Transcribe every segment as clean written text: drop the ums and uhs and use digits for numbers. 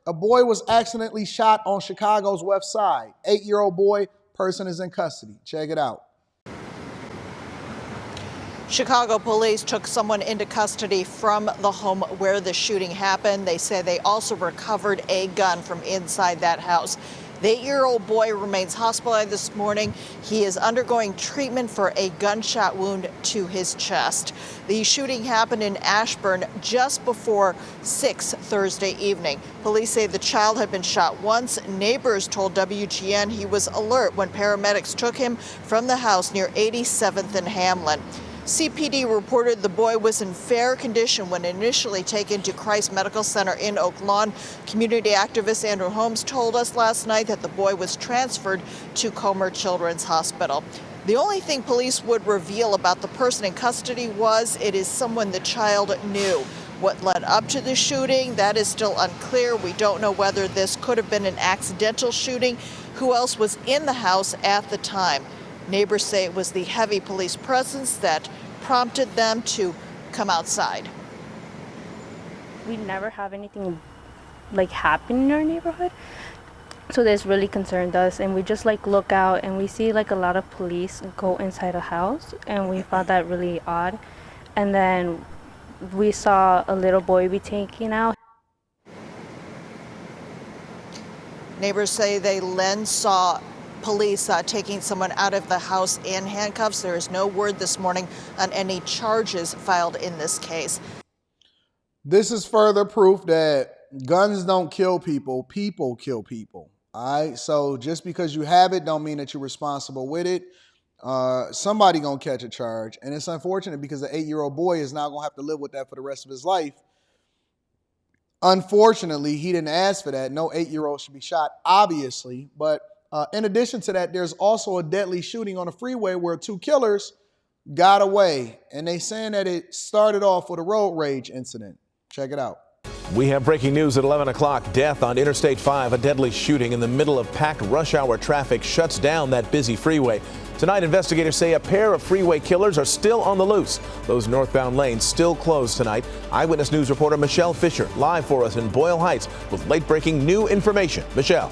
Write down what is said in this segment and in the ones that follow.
A boy was accidentally shot on Chicago's West Side. 8-year-old boy, person is in custody. Check it out. Chicago police took someone into custody from the home where the shooting happened. They say they also recovered a gun from inside that house. The 8-year-old boy remains hospitalized this morning. He is undergoing treatment for a gunshot wound to his chest. The shooting happened in Ashburn just before 6 Thursday evening. Police say the child had been shot once. Neighbors told WGN he was alert when paramedics took him from the house near 87th and Hamlin. CPD reported the boy was in fair condition when initially taken to Christ Medical Center in Oak Lawn. Community activist Andrew Holmes told us last night that the boy was transferred to Comer Children's Hospital. The only thing police would reveal about the person in custody was it is someone the child knew. What led up to the shooting, that is still unclear. We don't know whether this could have been an accidental shooting. Who else was in the house at the time? Neighbors say it was the heavy police presence that prompted them to come outside. We never have anything like happen in our neighborhood, so this really concerned us, and we just like look out and we see like a lot of police go inside a house, and we found that really odd. And then we saw a little boy be taken out. Neighbors say they then saw police taking someone out of the house in handcuffs. There is no word this morning on any charges filed in this case. This is further proof that guns don't kill people, people kill people. All right, so just because you have it don't mean that you're responsible with it. Somebody gonna catch a charge, and it's unfortunate because the 8-year-old boy is now gonna have to live with that for the rest of his life. Unfortunately, he didn't ask for that. No 8-year-old should be shot, obviously, but in addition to that, there's also a deadly shooting on the freeway where 2 killers got away, and they saying that it started off with a road rage incident. Check it out. We have breaking news at 11 o'clock. Death on Interstate 5. A deadly shooting in the middle of packed rush hour traffic shuts down that busy freeway. Tonight, investigators say a pair of freeway killers are still on the loose. Those northbound lanes still closed tonight. Eyewitness News reporter Michelle Fisher live for us in Boyle Heights with late-breaking new information. Michelle.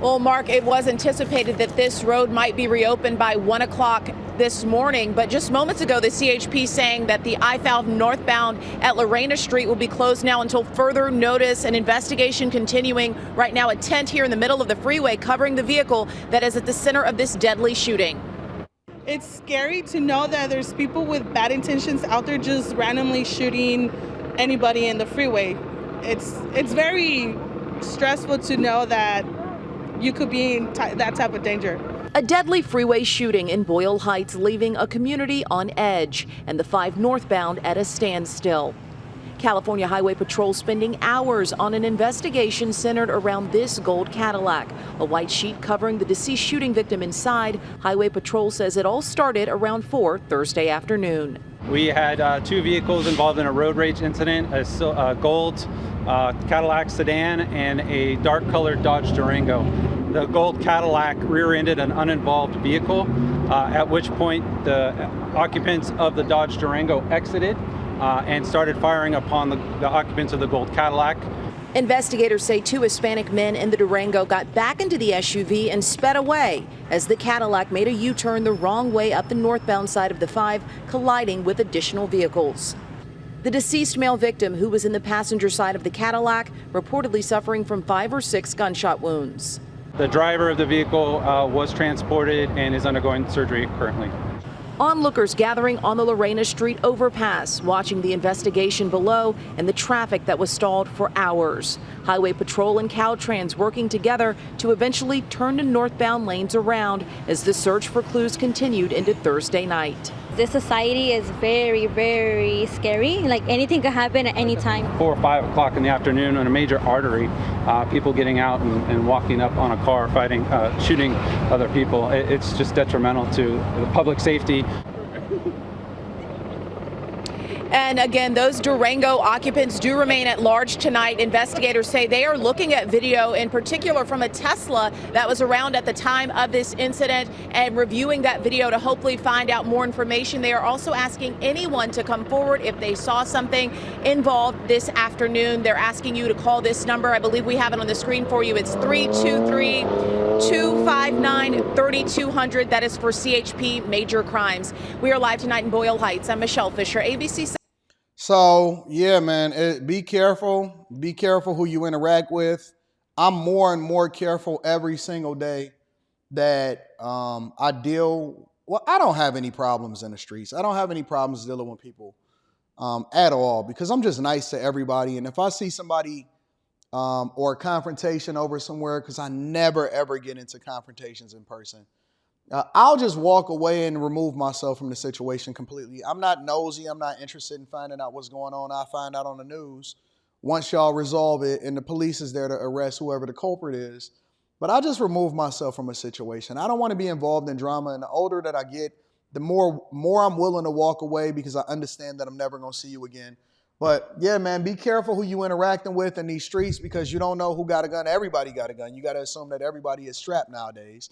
Well, Mark, it was anticipated that this road might be reopened by 1 o'clock this morning, but just moments ago, the CHP saying that the I-5 northbound at Lorena Street will be closed now until further notice. An investigation continuing right now. A tent here in the middle of the freeway covering the vehicle that is at the center of this deadly shooting. It's scary to know that there's people with bad intentions out there just randomly shooting anybody in the freeway. It's very stressful to know that you could be in that type of danger. A deadly freeway shooting in Boyle Heights, leaving a community on edge, and the 5 northbound at a standstill. California Highway Patrol spending hours on an investigation centered around this gold Cadillac. A white sheet covering the deceased shooting victim inside. Highway Patrol says it all started around 4 Thursday afternoon. We had 2 vehicles involved in a road rage incident, a gold Cadillac sedan and a dark-colored Dodge Durango. The gold Cadillac rear-ended an uninvolved vehicle, at which point the occupants of the Dodge Durango exited and started firing upon the occupants of the gold Cadillac. Investigators say 2 Hispanic men in the Durango got back into the SUV and sped away as the Cadillac made a U-turn the wrong way up the northbound side of the 5, colliding with additional vehicles. The deceased male victim, who was in the passenger side of the Cadillac, reportedly suffering from 5 or 6 gunshot wounds. The driver of the vehicle was transported and is undergoing surgery currently. Onlookers gathering on the Lorena Street overpass, watching the investigation below and the traffic that was stalled for hours. Highway Patrol and Caltrans working together to eventually turn the northbound lanes around as the search for clues continued into Thursday night. This society is very, very scary. Like anything could happen at any time. 4 or 5 o'clock in the afternoon on a major artery, people getting out and walking up on a car, fighting, shooting other people. It's just detrimental to the public safety. And again, those Durango occupants do remain at large tonight. Investigators say they are looking at video, in particular from a Tesla that was around at the time of this incident, and reviewing that video to hopefully find out more information. They are also asking anyone to come forward if they saw something involved this afternoon. They're asking you to call this number. I believe we have it on the screen for you. It's 323-259-3200. That is for CHP Major Crimes. We are live tonight in Boyle Heights. I'm Michelle Fisher, ABC. So, yeah, man, be careful. Be careful who you interact with. I'm more and more careful every single day that I don't have any problems in the streets. I don't have any problems dealing with people at all because I'm just nice to everybody. And if I see somebody or a confrontation over somewhere, because I never, ever get into confrontations in person, I'll just walk away and remove myself from the situation completely. I'm not nosy. I'm not interested in finding out what's going on. I find out on the news once y'all resolve it and the police is there to arrest whoever the culprit is. But I just remove myself from a situation. I don't want to be involved in drama. And the older that I get, the more I'm willing to walk away because I understand that I'm never going to see you again. But yeah, man, be careful who you interacting with in these streets because you don't know who got a gun. Everybody got a gun. You got to assume that everybody is strapped nowadays.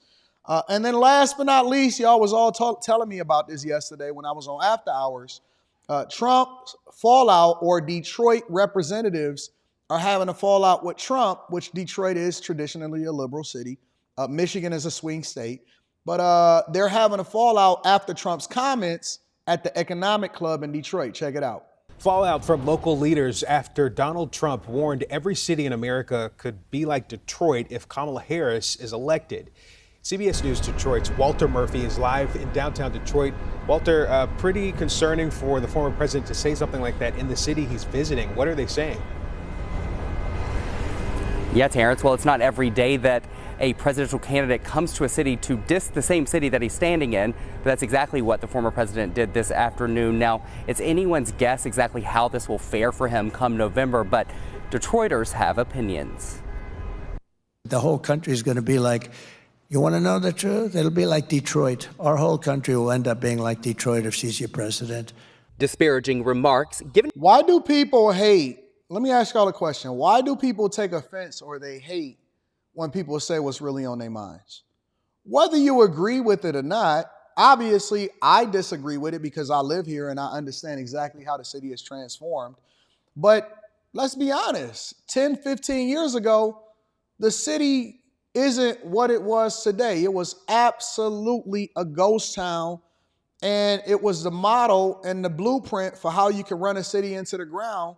And then last but not least, y'all was all telling me about this yesterday when I was on After Hours. Trump's fallout, or Detroit representatives are having a fallout with Trump, which Detroit is traditionally a liberal city. Michigan is a swing state. But they're having a fallout after Trump's comments at the Economic Club in Detroit. Check it out. Fallout from local leaders after Donald Trump warned every city in America could be like Detroit if Kamala Harris is elected. CBS News Detroit's Walter Murphy is live in downtown Detroit. Walter, pretty concerning for the former president to say something like that in the city he's visiting. What are they saying? Yeah, Terrence, well, it's not every day that a presidential candidate comes to a city to diss the same city that he's standing in, but that's exactly what the former president did this afternoon. Now, it's anyone's guess exactly how this will fare for him come November, but Detroiters have opinions. The whole country is going to be like, you want to know the truth? It'll be like Detroit. Our whole country will end up being like Detroit if she's your president. Disparaging remarks given. Why do people hate? Let me ask y'all a question. Why do people take offense or they hate when people say what's really on their minds? Whether you agree with it or not, obviously I disagree with it because I live here and I understand exactly how the city is transformed. But let's be honest, 10, 15 years ago, the city isn't what it was today. It was absolutely a ghost town, and it was the model and the blueprint for how you can run a city into the ground.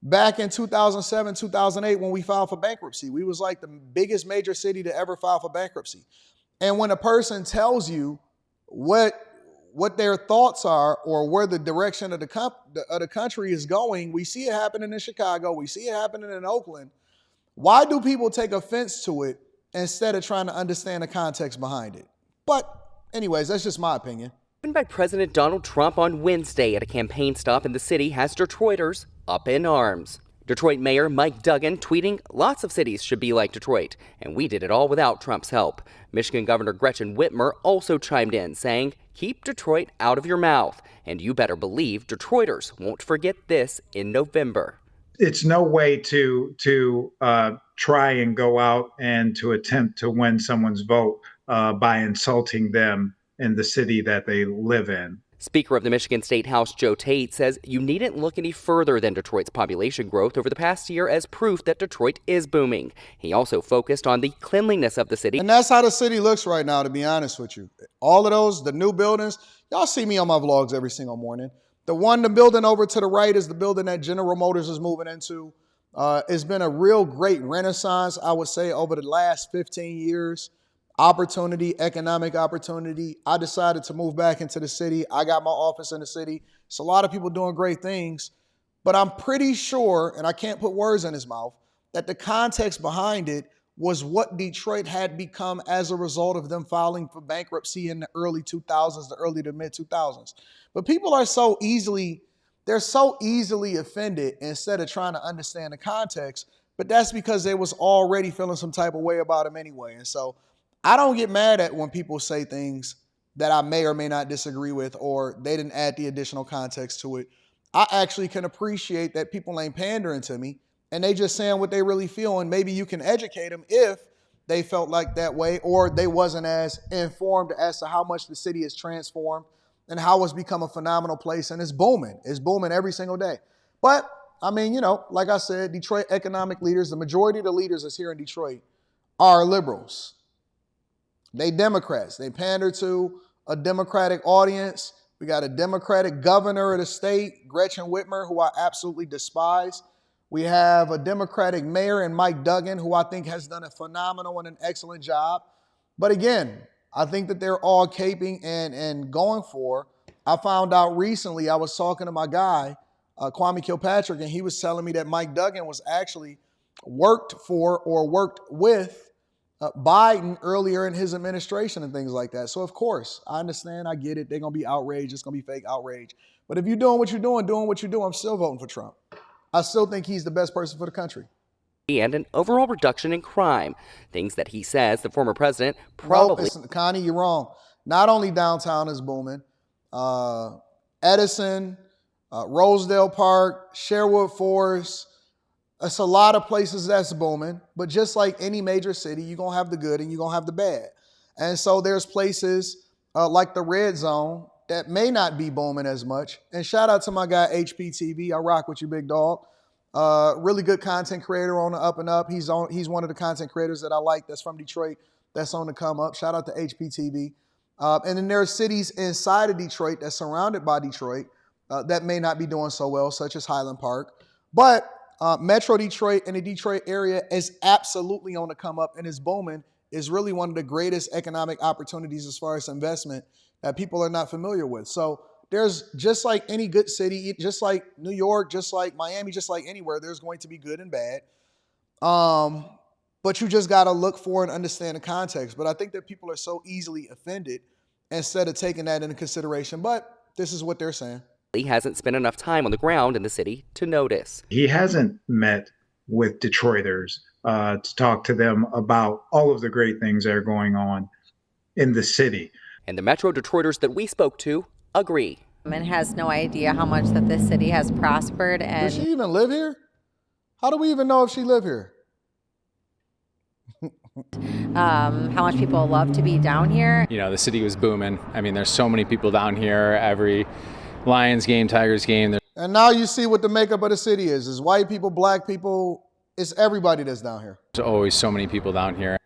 Back in 2007, 2008, when we filed for bankruptcy, we was like the biggest major city to ever file for bankruptcy. And when a person tells you what their thoughts are or where the direction of the country is going, we see it happening in Chicago, we see it happening in Oakland. Why do people take offense to it instead of trying to understand the context behind it? But anyways, that's just my opinion. Given by President Donald Trump on Wednesday at a campaign stop in the city has Detroiters up in arms. Detroit Mayor Mike Duggan tweeting, lots of cities should be like Detroit, and we did it all without Trump's help. Michigan Governor Gretchen Whitmer also chimed in, saying, keep Detroit out of your mouth, and you better believe Detroiters won't forget this in November. It's no way to try and go out and to attempt to win someone's vote by insulting them in the city that they live in. Speaker of the Michigan State House Joe Tate says you needn't look any further than Detroit's population growth over the past year as proof that Detroit is booming. He also focused on the cleanliness of the city. And that's how the city looks right now, to be honest with you. All of those, the new buildings, y'all see me on my vlogs every single morning. The building over to the right is the building that General Motors is moving into. It's been a real great renaissance, I would say, over the last 15 years. Opportunity, economic opportunity. I decided to move back into the city. I got my office in the city. It's a lot of people doing great things, but I'm pretty sure, and I can't put words in his mouth, that the context behind it was what Detroit had become as a result of them filing for bankruptcy in the early 2000s, the early to mid 2000s. But people are so easily offended instead of trying to understand the context, but that's because they was already feeling some type of way about him anyway. And so I don't get mad at when people say things that I may or may not disagree with, or they didn't add the additional context to it. I actually can appreciate that people ain't pandering to me and they just saying what they really feel. And maybe you can educate them if they felt like that way or they wasn't as informed as to how much the city has transformed and how it's become a phenomenal place. And it's booming. It's booming every single day. But I mean, you know, like I said, Detroit economic leaders, the majority of the leaders that's here in Detroit are liberals. They Democrats. They pander to a Democratic audience. We got a Democratic governor of the state, Gretchen Whitmer, who I absolutely despise. We have a Democratic mayor in Mike Duggan, who I think has done a phenomenal and an excellent job. But again, I think that they're all caping and going for. I found out recently, I was talking to my guy, Kwame Kilpatrick, and he was telling me that Mike Duggan was actually worked for or worked with Biden earlier in his administration and things like that. So, of course, I understand. I get it. They're going to be outraged. It's going to be fake outrage. But if you're doing what you're doing, I'm still voting for Trump. I still think he's the best person for the country. And an overall reduction in crime, things that he says the former president probably... Nope, Connie, you're wrong. Not only downtown is booming. Edison, Rosedale Park, Sherwood Forest, it's a lot of places that's booming, but just like any major city, you're going to have the good and you're going to have the bad. And so there's places like the Red Zone that may not be booming as much. And shout out to my guy, HPTV. I rock with you, big dog. Really good content creator on the up and up. He's one of the content creators that I like that's from Detroit that's on the come up. Shout out to HPTV. And then there are cities inside of Detroit that's surrounded by Detroit that may not be doing so well, such as Highland Park. But Metro Detroit and the Detroit area is absolutely on the come up and is booming. Is really one of the greatest economic opportunities as far as investment that people are not familiar with. So there's just like any good city, just like New York, just like Miami, just like anywhere, there's going to be good and bad. But you just got to look for and understand the context. But I think that people are so easily offended instead of taking that into consideration. But this is what they're saying. He hasn't spent enough time on the ground in the city to notice. He hasn't met with Detroiters to talk to them about all of the great things that are going on in the city. And the Metro Detroiters that we spoke to agree. And has no idea how much that this city has prospered. And does she even live here? How do we even know if she live here? how much people love to be down here. You know, the city was booming. I mean, there's so many people down here every Lions game, Tigers game. And now you see what the makeup of the city is. It's white people, black people. It's everybody that's down here. There's always so many people down here.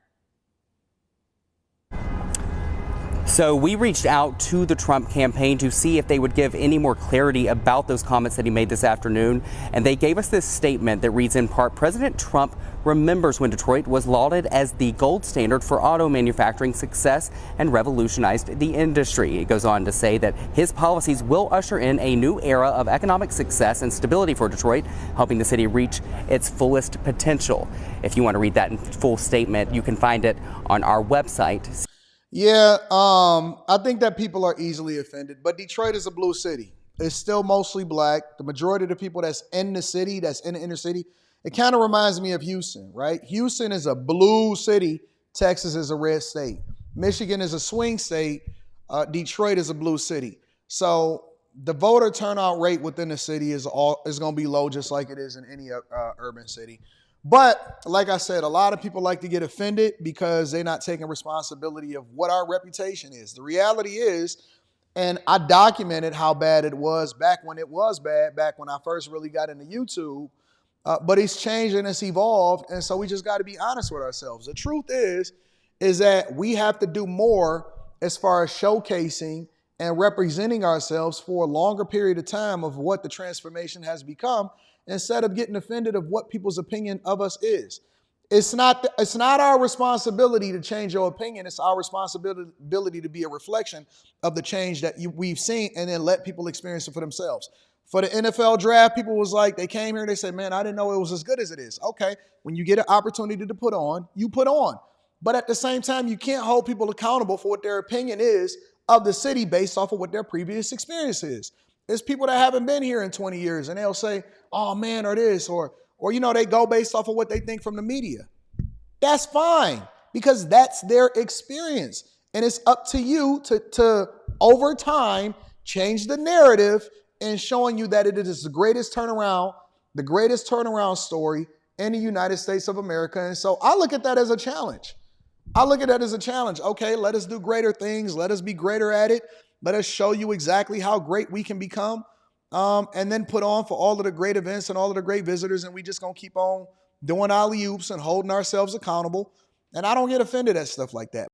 So we reached out to the Trump campaign to see if they would give any more clarity about those comments that he made this afternoon. And they gave us this statement that reads in part, President Trump remembers when Detroit was lauded as the gold standard for auto manufacturing success and revolutionized the industry. It goes on to say that his policies will usher in a new era of economic success and stability for Detroit, helping the city reach its fullest potential. If you want to read that in full statement, you can find it on our website. Yeah, I think that people are easily offended, but Detroit is a blue city. It's still mostly black. The majority of the people that's in the city, that's in the inner city, it kind of reminds me of Houston, right? Houston is a blue city. Texas is a red state. Michigan is a swing state. Detroit is a blue city. So the voter turnout rate within the city is going to be low, just like it is in any urban city. But like I said, a lot of people like to get offended because they're not taking responsibility of what our reputation is. The reality is, and I documented how bad it was back when it was bad, back when I first really got into YouTube, but it's changed and it's evolved. And so we just got to be honest with ourselves. The truth is that we have to do more as far as showcasing and representing ourselves for a longer period of time of what the transformation has become, instead of getting offended of what people's opinion of us is. It's not our responsibility to change your opinion. It's our responsibility to be a reflection of the change that we've seen and then let people experience it for themselves. For the NFL draft, people was like, they came here and they said, man, I didn't know it was as good as it is. Okay, when you get an opportunity to put on, you put on. But at the same time, you can't hold people accountable for what their opinion is of the city based off of what their previous experience is. There's people that haven't been here in 20 years and they'll say, oh man, or this, or you know, they go based off of what they think from the media. That's fine, because that's their experience. And it's up to you to over time, change the narrative and showing you that it is the greatest turnaround story in the United States of America. And so I look at that as a challenge. Okay, let us do greater things. Let us be greater at it. Let us show you exactly how great we can become. And then put on for all of the great events and all of the great visitors. And we just going to keep on doing alley-oops and holding ourselves accountable. And I don't get offended at stuff like that.